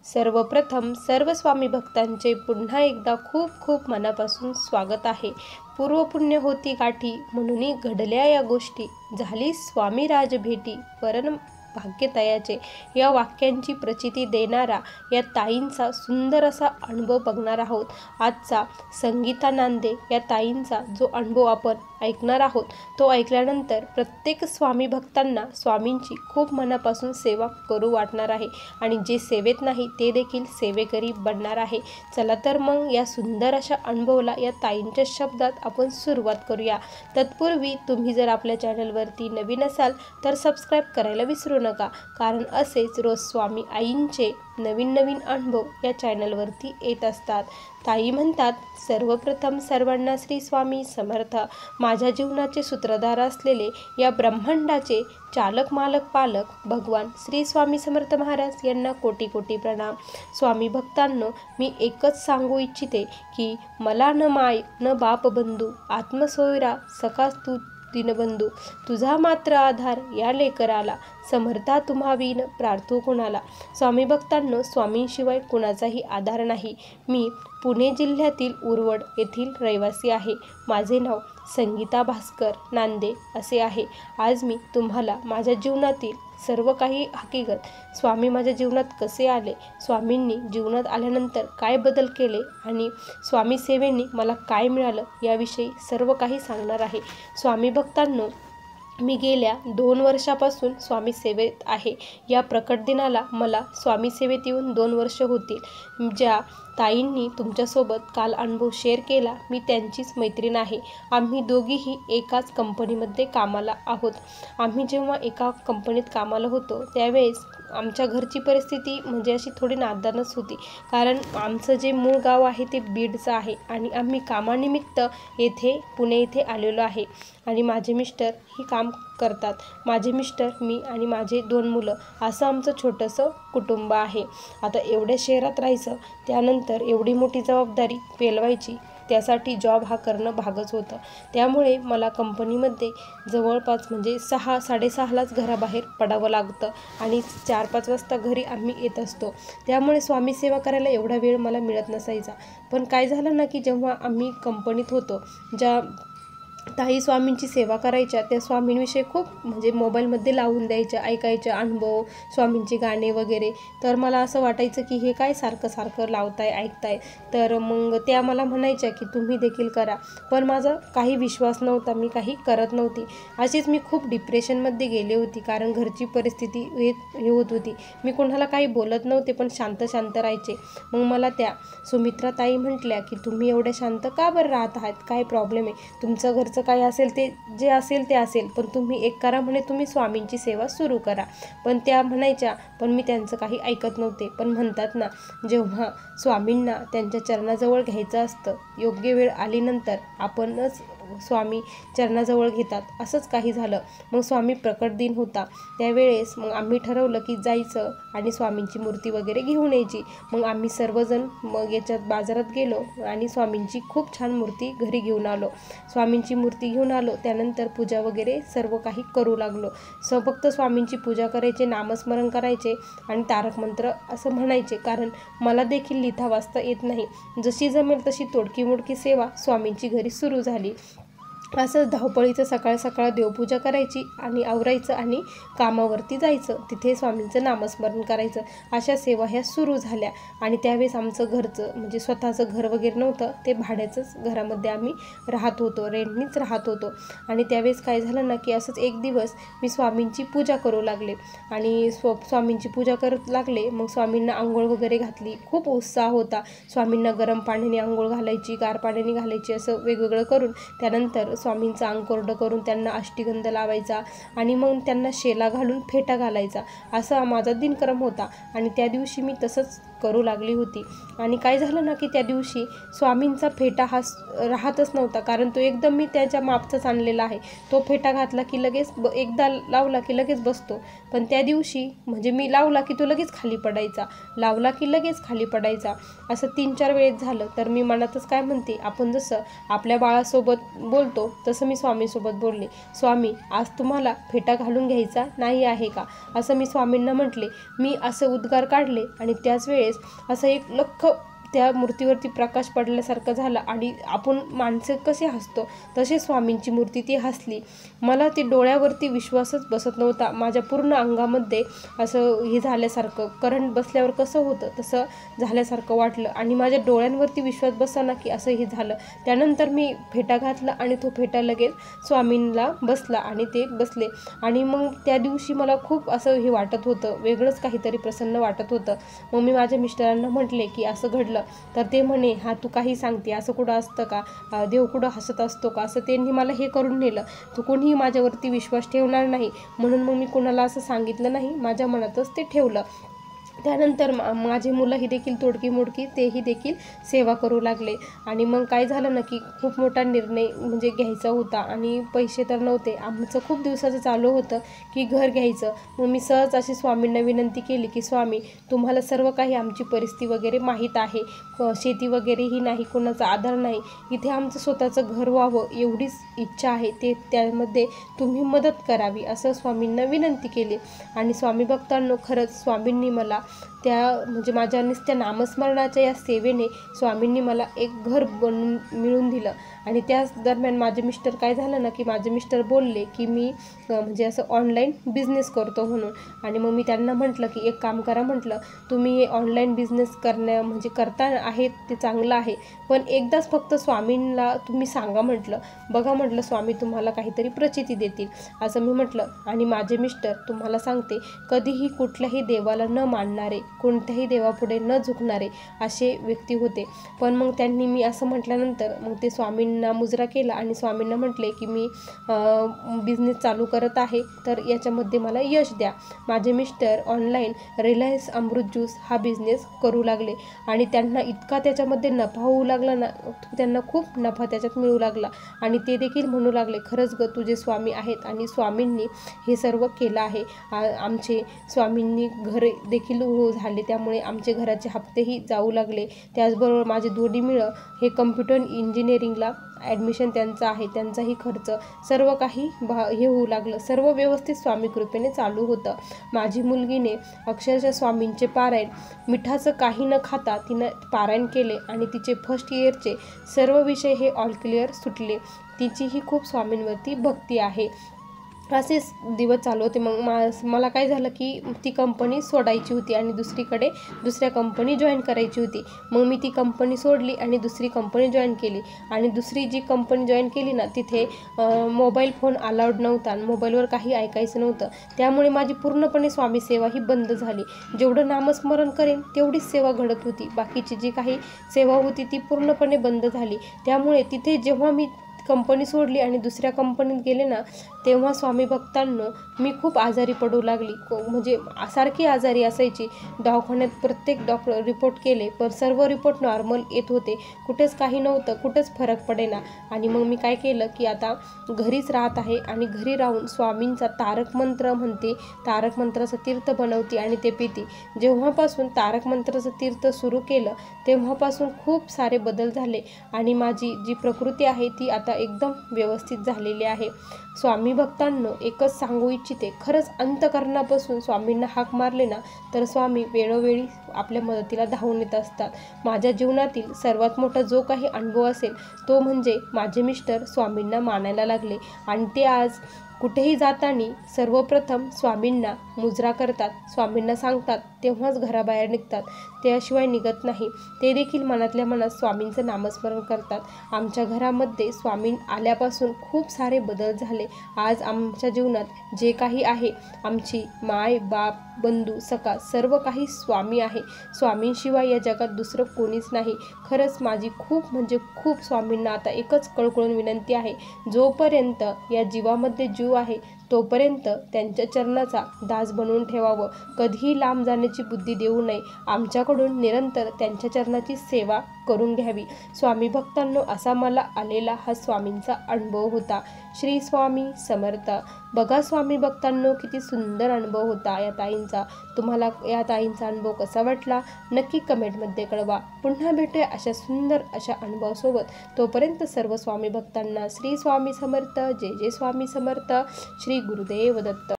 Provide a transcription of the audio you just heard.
सर्वप्रथम सर्व स्वामी भक्तांचे पुन्हा एकदा खूप खूप मनापासून स्वागत आहे. पूर्वपुण्य होती गाठी म्हणून घडल्या या गोष्टी, झाली स्वामी राजभेटी वरण भाग्यतयाचे या वाक्यांची प्रचिती देणारा या ताईंचा सुंदर असा अनुभव बघणार आहोत. आजचा संगीता नांदे या ताईंचा जो अनुभव आपण ऐकणार आहोत तो ऐकल्यानंतर प्रत्येक स्वामी भक्तांना स्वामींची खूप मनापासून सेवा करू वाटणार आहे आणि जे सेवेत नाही ते देखील सेवेकरी बनणार आहे. चला तर मग या सुंदर अशा अनुभवाला या ताईंच्या शब्दात आपण सुरुवात करूया. तत्पूर्वी तुम्ही जर आपल्या चॅनलवरती नवीन असाल तर सबस्क्राईब करायला विसरू नका, कारण असेच रोज स्वामी आईंचे नवीन नवीन अनुभव या चॅनलवरती येत असतात. ताई म्हणतात, सर्वप्रथम सर्वांना श्री स्वामी समर्थ. माझ्या जीवनाचे सूत्रधार असलेले या ब्रह्मांडाचे चालक मालक पालक भगवान श्री स्वामी समर्थ महाराज यांना कोटी कोटी प्रणाम. स्वामी भक्तांनो, मी एकच सांगू इच्छिते की मला न माय न बाप बंधू, आत्मसोयरा सखा तू दीनबंधू, तुझा मात्र आधार या लेकराला, समर्था तुम्हा विन प्रार्थो कुणाला. स्वामी भक्तांनो, स्वामींशिवाय कुणाचाही आधार नाही. मी पुणे जिल्ह्यातील उरवड येथील रहिवासी आहे. माझे नाव संगीता भास्कर नांदे असे आहे. आज मी तुम्हाला माझ्या जीवनातील सर्व काही हकीकत, स्वामी माझ्या जीवनात कसे आले, स्वामींनी जीवनात आल्यानंतर काय बदल केले आणि स्वामी सेवेने मला काय मिळालं याविषयी सर्व काही सांगणार आहे. स्वामी भक्तांनो, मी गेल्या 2 वर्षापासून स्वामी सेवेत आहे. या प्रकट दिनाला मला स्वामी सेवेत येऊन 2 वर्ष होतील. ज्या ताईंनी तुमच्यासोबत काल अनुभव शेअर केला, मी त्यांचीच मैत्रीण आहे. आम्ही दोघीही एकाच कंपनीमध्ये कामाला आहोत. आम्ही जेव्हा एका कंपनीत कामाला होतो त्यावेळेस आमच्या घरची परिस्थिती म्हणजे अशी थोडी नादानच होती, कारण आमचं जे मूळ गाव आहे ते बीडचं आहे आणि आम्ही कामानिमित्त येथे पुणे येथे आलेलो आहे आणि माझे मिस्टर ही काम करतात. माझे मिस्टर, मी आणि माझे 2 मुलं असं आमचं छोटंसं कुटुंब आहे. आता एवढ्या शहरात राहायचं, त्यानंतर एवढी मोठी जबाबदारी पेलवायची, त्यासाठी जॉब हा करणं भागच होतं. त्यामुळे मला कंपनीमध्ये जवळपास म्हणजे 6-6:30लाच घराबाहेर पडावं लागतं आणि 4-5 वाजता घरी आम्ही येत असतो. त्यामुळे स्वामी सेवा करायला एवढा वेळ मला मिळत नसायचा. पण काय झालं ना की जेव्हा आम्ही कंपनीत होतो, ज्या ताई स्वामींची सेवा करायच्या त्या स्वामींविषयी खूप म्हणजे मोबाईलमध्ये लावून द्यायच्या, ऐकायच्या अनुभव, स्वामींचे गाणे वगैरे. तर मला असं वाटायचं की हे काय सारखं सारखं लावताय ऐकताय. तर मग त्या मला म्हणायच्या की तुम्ही देखील करा. पण माझा काही विश्वास नव्हता, मी काही करत नव्हती. अशीच मी खूप डिप्रेशनमध्ये गेले होती, कारण घरची परिस्थिती हे होत होती. मी कोणाला काही बोलत नव्हते, पण शांत शांत राहायचे. मग मला त्या सुमित्रा ताई म्हटल्या की तुम्ही एवढे शांत का बरं राहत आहात, काय प्रॉब्लेम आहे, तुमचं घरचं काय असेल ते जे असेल ते असेल, पण तुम्ही एक करा म्हणे, तुम्ही स्वामींची सेवा सुरू करा. पण त्या म्हणायच्या, पण मी त्यांचं काही ऐकत नव्हते. पण म्हणतात ना, जेव्हा स्वामींना त्यांच्या चरणाजवळ घ्यायचं असतं, योग्य वेळ आल्यानंतर आपणच स्वामी चरणाजवळ घेतात. असंच काही झालं. मग स्वामी प्रकट दिन होता त्यावेळेस मग आम्ही ठरवलं की जायचं आणि स्वामींची मूर्ती वगैरे घेऊन यायची. मग आम्ही सर्वजण मग याच्यात बाजारात गेलो आणि स्वामींची खूप छान मूर्ती घरी घेऊन आलो. स्वामींची मूर्ती घेऊन आलो, त्यानंतर पूजा वगैरे सर्व काही करू लागलो. फक्त स्वामींची पूजा करायचे, नामस्मरण करायचे आणि तारक मंत्र असं म्हणायचे, कारण मला देखील लिहिता वाचता येत नाही. जशी जमेल तशी तोडकी मोडकी सेवा स्वामींची घरी सुरू झाली. असंच धावपळीचं सकाळ सकाळ देवपूजा करायची आणि आवरायचं आणि कामावरती जायचं, तिथे स्वामींचं नामस्मरण करायचं. अशा सेवा ह्या सुरू झाल्या. आणि त्यावेळेस आमचं घरचं म्हणजे स्वतःचं घर वगैरे नव्हतं, ते भाड्याचंच घरामध्ये आम्ही राहत होतो, रेंटनीच राहत होतो. आणि त्यावेळेस काय झालं ना की असंच एक दिवस मी स्वामींची पूजा करू लागले आणि स्वामींची पूजा करत लागले. मग स्वामींना आंघोळ वगैरे घातली. खूप उत्साह होता. स्वामींना गरम पाण्याने आंघोळ घालायची, गार पाण्याने घालायची, असं वेगवेगळं करून त्यानंतर स्वामींचं अंग कोरडं करून त्यांना अष्टगंध लावायचा आणि मग त्यांना शेला घालून फेटा घालायचा, असा माझा दिनक्रम होता. आणि त्या दिवशी मी तसंच करू लागली होती. आणि काय झालं ना की त्या दिवशी स्वामींचा फेटा हा राहतच नव्हता, कारण तो एकदम मी त्याच्या मापचाच आणलेला आहे. तो फेटा घातला की लगेच एकदा लावला की लगेच बसतो. पण त्या दिवशी म्हणजे मी लावला की तो लगेच खाली पडायचा, लावला की लगेच खाली पडायचा. असं 3-4 वेळेस झालं. तर मी मनातच काय म्हणते, आपण जसं आपल्या बाळासोबत बोलतो तसं मी स्वामींसोबत बोलले. स्वामी, आज तुम्हाला फेटा घालून घ्यायचा नाही आहे का, असं मी स्वामींना म्हटले. मी असं उद्गार काढले आणि त्याच वेळेस असं एक लख्ख त्या मूर्तीवरती प्रकाश पडल्यासारखं झालं आणि आपण माणसे कसे हसतो तसे स्वामींची मूर्ती ती हसली. मला ती डोळ्यावरती विश्वासच बसत नव्हता. माझ्या पूर्ण अंगामध्ये असं हे झाल्यासारखं, करंट बसल्यावर कसं होतं तसं झाल्यासारखं वाटलं आणि माझ्या डोळ्यांवरती विश्वास बसना की असं हे झालं. त्यानंतर मी फेटा घातला आणि तो फेटा लगेच स्वामींना बसला आणि ते बसले. आणि मग त्या दिवशी मला खूप असं हे वाटत होतं, वेगळंच काहीतरी प्रसन्न वाटत होतं. मग मी माझ्या मिस्टरांना म्हटले की असं घडलं. तर ते म्हणे, हा तू काही सांगते, असं कुठं असतं का, देव कुठं हसत असतो का, असं त्यांनी मला हे करून नेलं. तू कोणीही माझ्यावरती विश्वास ठेवणार नाही म्हणून मग मी कुणाला असं सांगितलं नाही, माझ्या मनातच ते ठेवलं. त्यानंतर माझी मुलंही देखील तोडकी मोडकी तेही देखील सेवा करू लागले. आणि मग काय झालं ना की खूप मोठा निर्णय म्हणजे घ्यायचा होता आणि पैसे तर नव्हते. आमचं खूप दिवसाचं चालू होतं की घर घ्यायचं. मग मी सहज अशी स्वामींना विनंती केली की स्वामी, तुम्हाला सर्व काही आमची परिस्थिती वगैरे माहीत आहे, शेती वगैरेही नाही, कोणाचा आधार नाही, इथे आमचं स्वतःचं घर व्हावं एवढीच इच्छा आहे, त्यामध्ये तुम्ही मदत करावी असं स्वामींना विनंती केली. आणि स्वामी भक्तांनो, खरंच स्वामींनी मला त्या म्हणजे माझ्या नुसत्या नामस्मरणाच्या या सेवेने स्वामींनी मला एक घर बनवून मिळून दिलं. आणि त्याच दरम्यान माझे मिस्टर काय झालं ना की माझे मिस्टर बोलले की मी म्हणजे असं ऑनलाईन बिझनेस करतो म्हणून. आणि मग मी त्यांना म्हटलं की एक काम करा, म्हटलं तुम्ही हे ऑनलाईन बिझनेस म्हणजे करता आहे ते चांगलं आहे, पण एकदाच फक्त स्वामींना तुम्ही सांगा, म्हटलं बघा, म्हटलं स्वामी तुम्हाला काहीतरी प्रचिती देतील असं मी म्हटलं. आणि माझे मिस्टर तुम्हाला सांगते, कधीही कुठल्याही देवाला न मानणारे, कोणत्याही देवापुढे न झुकणारे असे व्यक्ती होते. पण मग त्यांनी मी असं म्हटल्यानंतर मग ते स्वामींना मुजरा केला आणि स्वामींना म्हटले की मी बिझनेस चालू करत आहे, तर याच्यामध्ये मला यश द्या. माझे मिस्टर ऑनलाईन रिलायन्स अमृत ज्यूस हा बिझनेस करू लागले आणि त्यांना इतका त्याच्यामध्ये नफा होऊ लागला ना, त्यांना खूप नफा त्याच्यात मिळू लागला. आणि ते देखील म्हणू लागले, खरंच ग तुझे स्वामी आहेत आणि स्वामींनी हे सर्व केलं आहे. आमचे स्वामींनी घर देखील झाले, त्यामुळे आमचे घराचे हप्तेही जाऊ लागले. त्याचबरोबर माझे दोन्ही मुलं हे कम्प्युटर इंजिनिअरिंगला ॲडमिशन त्यांचं आहे, त्यांचाही खर्च सर्व काही हे होऊ लागलं. सर्व व्यवस्थित स्वामी कृपेने चालू होतं. माझी मुलगीने अक्षरशः स्वामींचे पारायण मिठाचं काही न खाता तिनं पारायण केले आणि तिचे फर्स्ट इयरचे सर्व विषय हे ऑल क्लिअर सुटले. तिचीही खूप स्वामींवरती भक्ती आहे. असेच दिवस चालू होते. मग मला काय झालं की ती कंपनी सोडायची होती आणि दुसऱ्या कंपनी जॉईन करायची होती. मग मी ती कंपनी सोडली आणि दुसरी कंपनी जॉईन केली. आणि दुसरी जी कंपनी जॉईन केली ना, तिथे मोबाईल फोन अलाउड नव्हता, मोबाईलवर काही ऐकायचं नव्हतं. त्यामुळे माझी पूर्णपणे स्वामी सेवा ही बंद झाली. जेवढं नामस्मरण करेन तेवढीच सेवा घडत होती, बाकीची जी काही सेवा होती ती पूर्णपणे बंद झाली. त्यामुळे तिथे जेव्हा मी कंपनी सोडली आणि दुसऱ्या कंपनीत गेले ना, तेव्हा स्वामी भक्तांनो मी खूप आजारी पडू लागली. म्हणजे सारखी आजारी असायची. दवाखान्यात प्रत्येक डॉक्टर रिपोर्ट केले, पण सर्व रिपोर्ट नॉर्मल येत होते, कुठेच काही नव्हतं, कुठेच फरक पडेना. आणि मग मी काय केलं की आता घरीच राहत आहे आणि घरी राहून स्वामींचा तारक मंत्र म्हणते, तारक मंत्राचं तीर्थ बनवते आणि ते पिते. जेव्हापासून तारक मंत्राचं तीर्थ सुरू केलं तेव्हापासून खूप सारे बदल झाले आणि माझी जी प्रकृती आहे ती आता एकदम व्यवस्थित झालेली आहे. स्वामी भक्तांनो, एकच सांगू इच्छिते, खरंच अंतःकरणापासून स्वामींना हाक मारले ना तर स्वामी वेळोवेळी आपल्या मदतीला धावून येत असतात. माझ्या जीवनातील सर्वात मोठा जो काही अनुभव असेल तो म्हणजे माझे मिस्टर स्वामींना मानायला लागले आणि ते आज कुठेही जाताना सर्वप्रथम स्वामींना मुजरा करतात, स्वामींना सांगतात, तेव्हाच घराबाहेर निघतात, त्याशिवाय निघत नाही. ते देखील मनातल्या मनात स्वामींचं नामस्मरण करतात. आमच्या घरामध्ये स्वामी आल्यापासून खूप सारे बदल झाले. आज आमच्या जीवनात जे काही आहे, आमची माय बाप बंधू सखा सर्व काही स्वामी आहे. स्वामींशिवाय या जगात दुसरं कोणीच नाही. खरंच माझी खूप म्हणजे खूप स्वामींना आता एकच कळकळून विनंती आहे, जोपर्यंत या जीवामध्ये जीव आहे तोपर्यंत त्यांच्या चरणाचा दास बनवून ठेवावं. कधीही लांब जाण्याची बुद्धी देऊ नये. आमच्याकडून निरंतर त्यांच्या चरणाची सेवा करून घ्यावी. स्वामी भक्तांनो, असा मला आलेला हा स्वामींचा अनुभव होता. श्री स्वामी समर्थ. बघा स्वामी भक्तांनो, किती सुंदर अनुभव होता या ताईंचा. तुम्हाला या ताईंचा अनुभव कसा वाटला नक्की कमेंटमध्ये कळवा. पुन्हा भेटूया अशा सुंदर अशा अनुभवासोबत. तोपर्यंत सर्व स्वामी भक्तांना श्री स्वामी समर्थ. जय जय स्वामी समर्थ. श्री गुरुदेव दत्त.